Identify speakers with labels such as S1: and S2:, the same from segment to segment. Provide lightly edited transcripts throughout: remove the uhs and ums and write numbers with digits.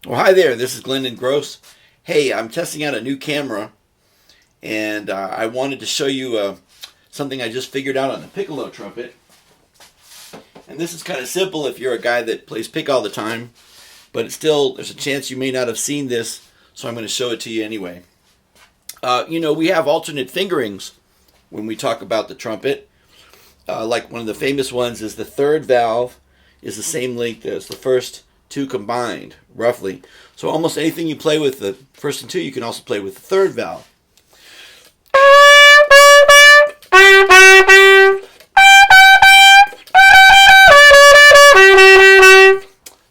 S1: Well, hi there. This is Glendon Gross. Hey, I'm testing out a new camera, and I wanted to show you something I just figured out on the Piccolo Trumpet. And this is kind of simple if you're a guy that plays pick all the time, but it's still, there's a chance you may not have seen this, so I'm going to show it to you anyway. We have alternate fingerings when we talk about the trumpet. Like one of the famous ones is the third valve is the same length as the first two combined, roughly. So almost anything you play with the first and two, you can also play with the third valve.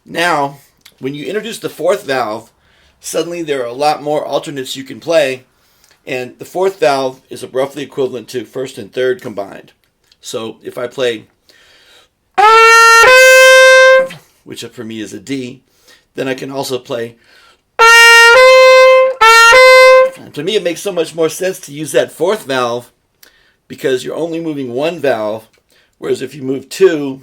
S1: Now, when you introduce the fourth valve, suddenly there are a lot more alternates you can play, and the fourth valve is roughly equivalent to first and third combined. So if I play, which for me is a D, then I can also play. And to me, it makes so much more sense to use that fourth valve because you're only moving one valve, whereas if you move two,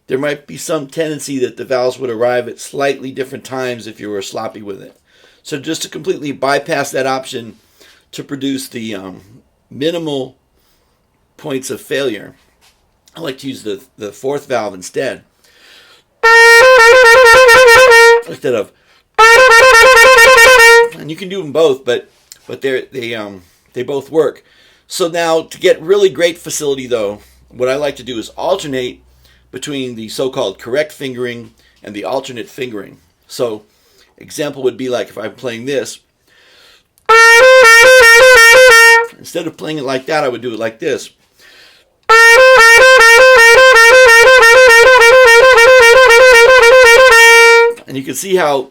S1: there might be some tendency that the valves would arrive at slightly different times if you were sloppy with it. So just to completely bypass that option to produce the minimal points of failure, I like to use the fourth valve instead. Instead of, and you can do them both, but they both work. So now to get really great facility though, what I like to do is alternate between the so-called correct fingering and the alternate fingering. So example would be like if I'm playing this, instead of playing it like that, I would do it like this. And you can see how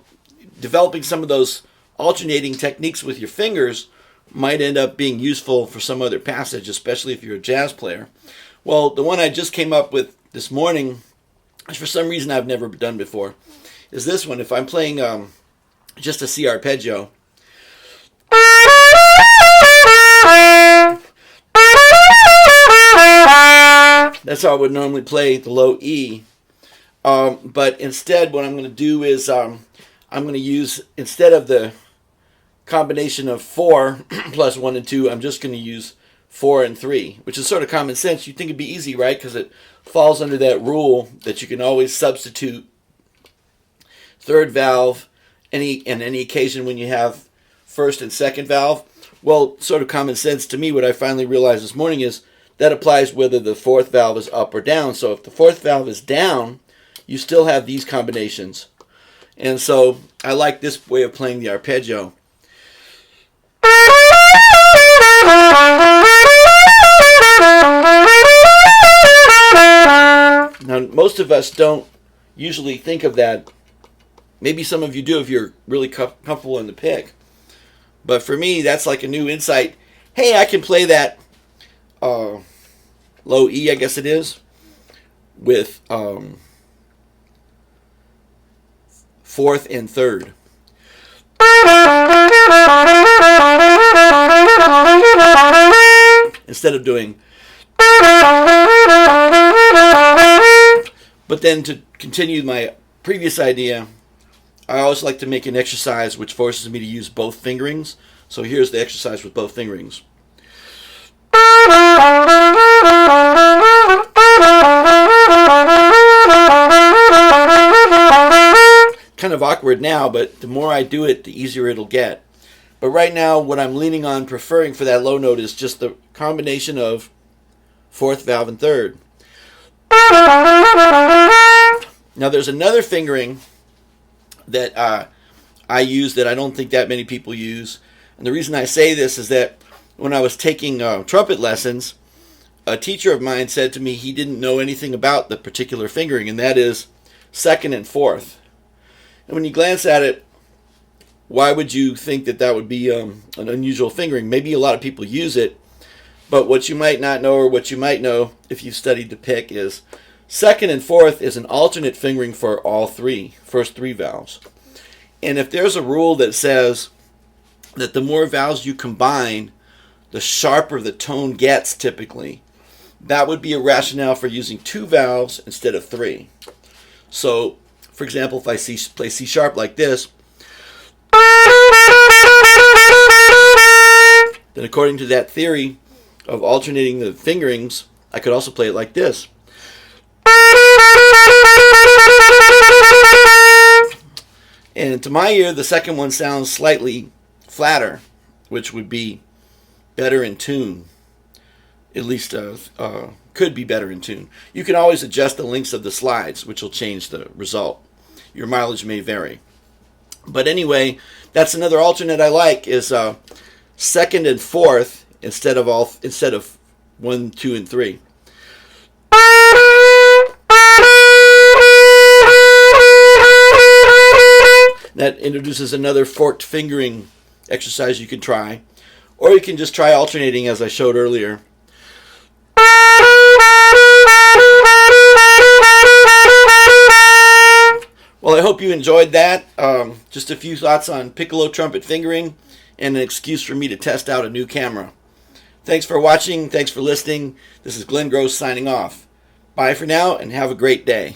S1: developing some of those alternating techniques with your fingers might end up being useful for some other passage, especially if you're a jazz player. Well, the one I just came up with this morning, which for some reason I've never done before, is this one. If I'm playing just a C arpeggio, that's how I would normally play the low E. But instead what I'm going to do is I'm going to use, instead of the combination of 4 plus 1 and 2, I'm just going to use 4 and 3, which is sort of common sense. You'd think it'd be easy, right? Because it falls under that rule that you can always substitute third valve any occasion when you have first and second valve. Well, sort of common sense to me, what I finally realized this morning is that applies whether the fourth valve is up or down. So if the fourth valve is down, you still have these combinations. And so I like this way of playing the arpeggio. Now, most of us don't usually think of that. Maybe some of you do if you're really comfortable in the pick. But for me, that's like a new insight. Hey, I can play that low E, I guess it is, with fourth and third. Instead of doing. But then to continue my previous idea, I always like to make an exercise which forces me to use both fingerings. So here's the exercise with both fingerings. Kind of awkward now, but the more I do it, the easier it'll get. But right now, what I'm leaning on preferring for that low note is just the combination of fourth valve and third. Now there's another fingering that I use that I don't think that many people use. And the reason I say this is that when I was taking trumpet lessons, a teacher of mine said to me he didn't know anything about the particular fingering, and that is second and fourth. And when you glance at it, why would you think that that would be an unusual fingering? Maybe a lot of people use it, but what you might not know, or what you might know if you've studied the pick, is second and fourth is an alternate fingering for all three, first three valves. And if there's a rule that says that the more valves you combine, the sharper the tone gets typically, that would be a rationale for using two valves instead of three. So For example, if I play C sharp like this, then according to that theory of alternating the fingerings, I could also play it like this. And to my ear, the second one sounds slightly flatter, which would be better in tune. At least could be better in tune. You can always adjust the lengths of the slides, which will change the result. Your mileage may vary. But anyway, that's another alternate I like, is second and fourth instead of 1, 2, and 3. That introduces another forked fingering exercise you can try. Or you can just try alternating as I showed earlier. Well, I hope you enjoyed that. Just a few thoughts on piccolo trumpet fingering and an excuse for me to test out a new camera. Thanks for watching. Thanks for listening. This is Glendon Gross signing off. Bye for now and have a great day.